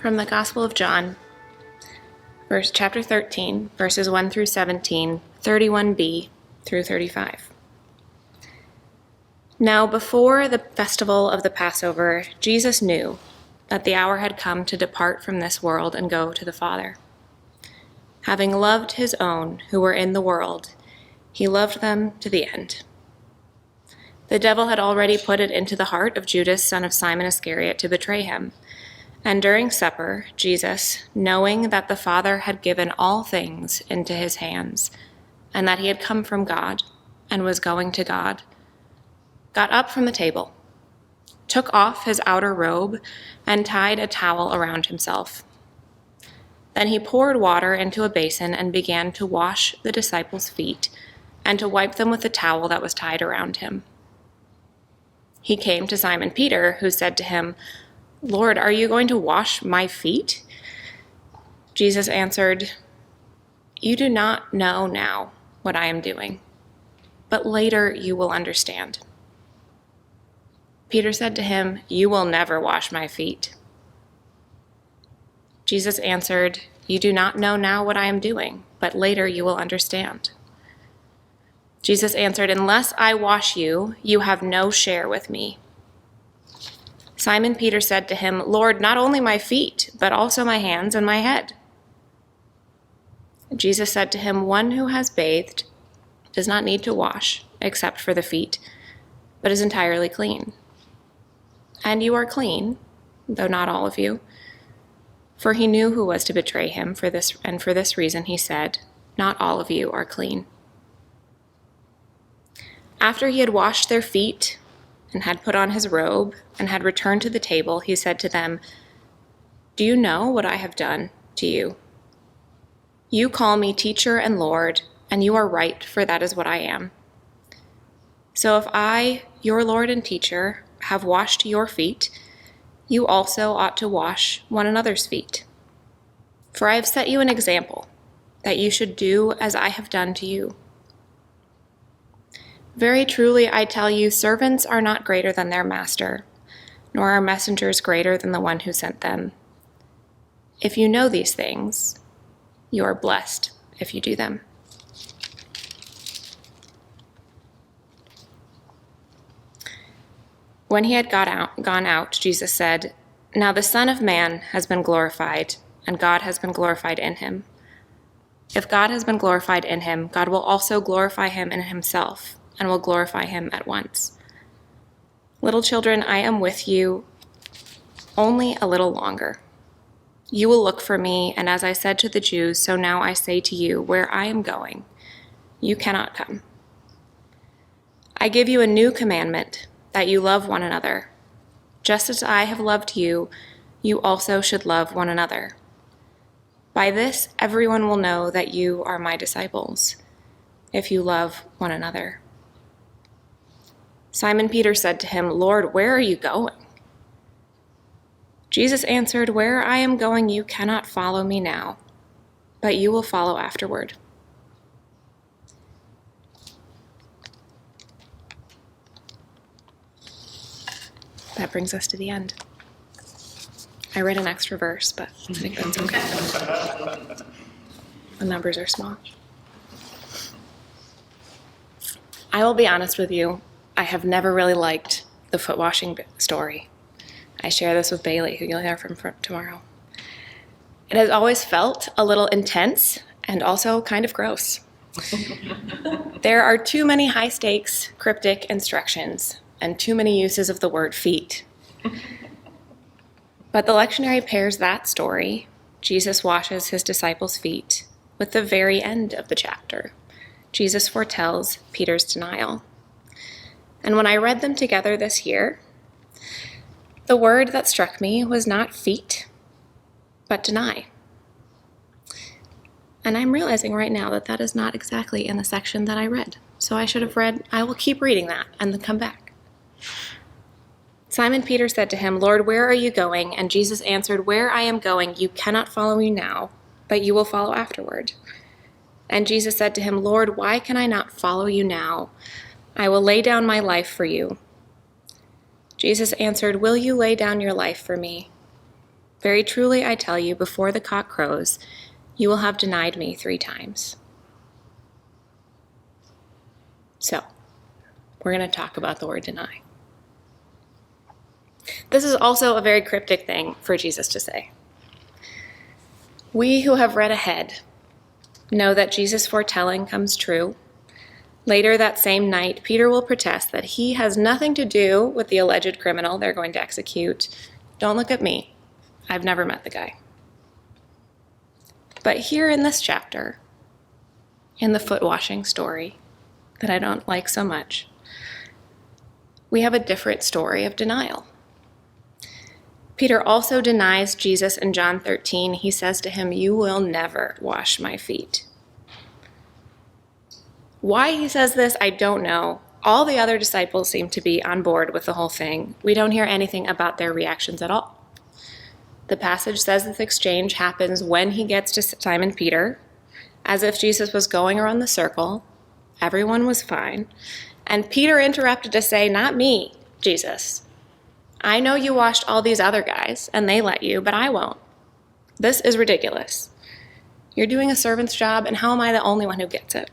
From the Gospel of John, chapter 13, verses 1 through 17, 31b through 35. Now before the festival of the Passover, Jesus knew that the hour had come to depart from this world and go to the Father. Having loved his own who were in the world, he loved them to the end. The devil had already put it into the heart of Judas, son of Simon Iscariot, to betray him. And during supper, Jesus, knowing that the Father had given all things into his hands, and that he had come from God and was going to God, got up from the table, took off his outer robe, and tied a towel around himself. Then he poured water into a basin and began to wash the disciples' feet and to wipe them with the towel that was tied around him. He came to Simon Peter, who said to him, "Lord, are you going to wash my feet?" Jesus answered, "You do not know now what I am doing, but later you will understand." Peter said to him, "You will never wash my feet." Jesus answered, "You do not know now what I am doing, but later you will understand." Jesus answered, "Unless I wash you, you have no share with me." Simon Peter said to him, "Lord, not only my feet, but also my hands and my head." Jesus said to him, "One who has bathed does not need to wash except for the feet, but is entirely clean. And you are clean, though not all of you." For he knew who was to betray him, for this reason he said, "Not all of you are clean." After he had washed their feet and had put on his robe and had returned to the table, he said to them, "Do you know what I have done to you? You call me teacher and Lord, and you are right, for that is what I am. So if I, your Lord and teacher, have washed your feet, you also ought to wash one another's feet. For I have set you an example, that you should do as I have done to you. Very truly I tell you, servants are not greater than their master, nor are messengers greater than the one who sent them. If you know these things, you are blessed if you do them." When he had gone out, Jesus said, "Now the Son of Man has been glorified, and God has been glorified in him. If God has been glorified in him, God will also glorify him in himself, and will glorify him at once. Little children, I am with you only a little longer. You will look for me, and as I said to the Jews, so now I say to you, where I am going, you cannot come. I give you a new commandment, that you love one another. Just as I have loved you, you also should love one another. By this, everyone will know that you are my disciples, if you love one another." Simon Peter said to him, "Lord, where are you going?" Jesus answered, "Where I am going, you cannot follow me now, but you will follow afterward." That brings us to the end. I read an extra verse, but I think that's okay. The numbers are small. I will be honest with you, I have never really liked the foot washing story. I share this with Bailey, who you'll hear from tomorrow. It has always felt a little intense and also kind of gross. There are too many high-stakes, cryptic instructions and too many uses of the word feet. But the lectionary pairs that story, Jesus washes his disciples' feet, with the very end of the chapter. Jesus foretells Peter's denial. And when I read them together this year, the word that struck me was not feet, but deny. And I'm realizing right now that that is not exactly in the section that I read. So I will keep reading that and then come back. Simon Peter said to him, "Lord, where are you going?" And Jesus answered, "Where I am going, you cannot follow me now, but you will follow afterward." And Jesus said to him, "Lord, why can I not follow you now? I will lay down my life for you." Jesus answered, "Will you lay down your life for me?" Very truly I tell you, before the cock crows, you will have denied me 3 times. So, we're going to talk about the word deny. This is also a very cryptic thing for Jesus to say. We who have read ahead know that Jesus' foretelling comes true. Later that same night, Peter will protest that he has nothing to do with the alleged criminal they're going to execute. Don't look at me. I've never met the guy. But here in this chapter, in the foot washing story that I don't like so much, we have a different story of denial. Peter also denies Jesus in John 13. He says to him, "You will never wash my feet." Why he says this, I don't know. All the other disciples seem to be on board with the whole thing. We don't hear anything about their reactions at all. The passage says this exchange happens when he gets to Simon Peter, as if Jesus was going around the circle. Everyone was fine. And Peter interrupted to say, "Not me, Jesus. I know you washed all these other guys, and they let you, but I won't. This is ridiculous. You're doing a servant's job, and how am I the only one who gets it?"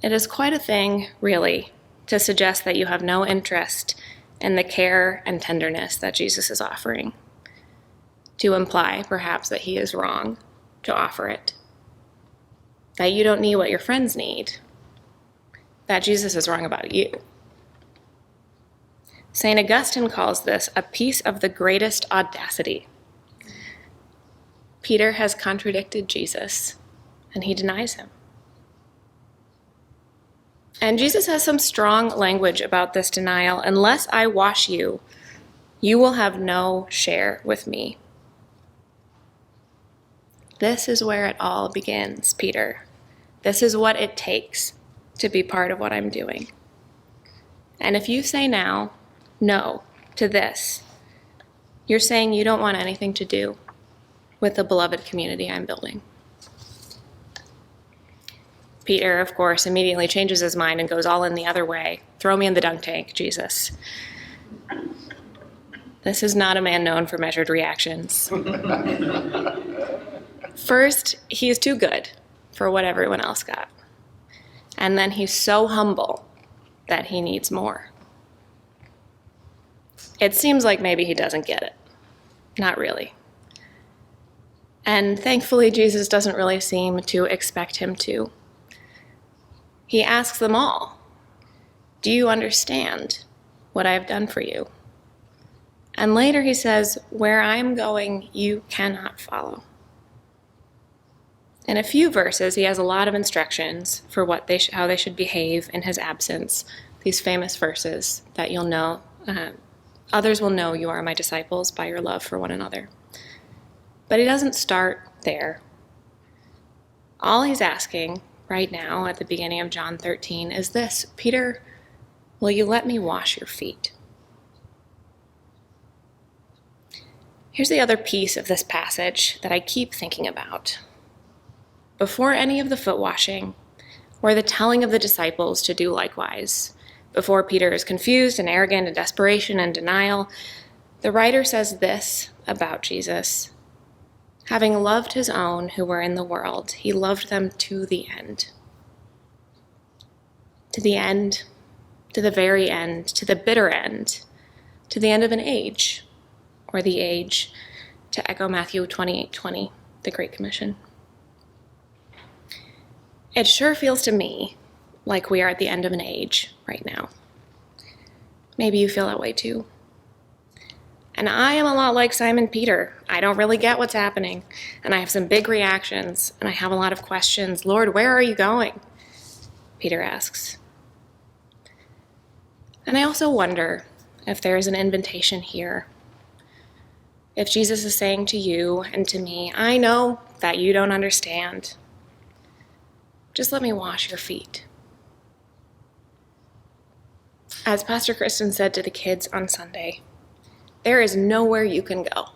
It is quite a thing, really, to suggest that you have no interest in the care and tenderness that Jesus is offering, to imply, perhaps, that he is wrong to offer it, that you don't need what your friends need, that Jesus is wrong about you. St. Augustine calls this a piece of the greatest audacity. Peter has contradicted Jesus, and he denies him. And Jesus has some strong language about this denial. "Unless I wash you, you will have no share with me." This is where it all begins, Peter. This is what it takes to be part of what I'm doing. And if you say now, no to this, you're saying you don't want anything to do with the beloved community I'm building. Peter, of course, immediately changes his mind and goes all in the other way. "Throw me in the dunk tank, Jesus." This is not a man known for measured reactions. First, he is too good for what everyone else got. And then he's so humble that he needs more. It seems like maybe he doesn't get it. Not really. And thankfully, Jesus doesn't really seem to expect him to. He asks them all, "Do you understand what I have done for you?" And later he says, "Where I'm going, you cannot follow." In a few verses, he has a lot of instructions for how they should behave in his absence. These famous verses that you'll know, "Others will know you are my disciples by your love for one another." But he doesn't start there. All he's asking right now at the beginning of John 13 is this: "Peter, will you let me wash your feet?" Here's the other piece of this passage that I keep thinking about. Before any of the foot washing, or the telling of the disciples to do likewise, before Peter is confused and arrogant in desperation and denial, the writer says this about Jesus: "Having loved his own who were in the world, he loved them to the end." To the end, to the very end, to the bitter end, to the end of an age, or the age, to echo Matthew 28:20, the Great Commission. It sure feels to me like we are at the end of an age right now. Maybe you feel that way too. And I am a lot like Simon Peter. I don't really get what's happening, and I have some big reactions, and I have a lot of questions. "Lord, where are you going?" Peter asks. And I also wonder if there is an invitation here. If Jesus is saying to you and to me, "I know that you don't understand. Just let me wash your feet." As Pastor Kristen said to the kids on Sunday, there is nowhere you can go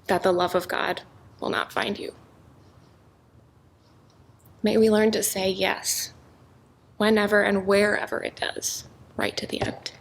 that the love of God will not find you. May we learn to say yes, whenever and wherever it does, right to the end.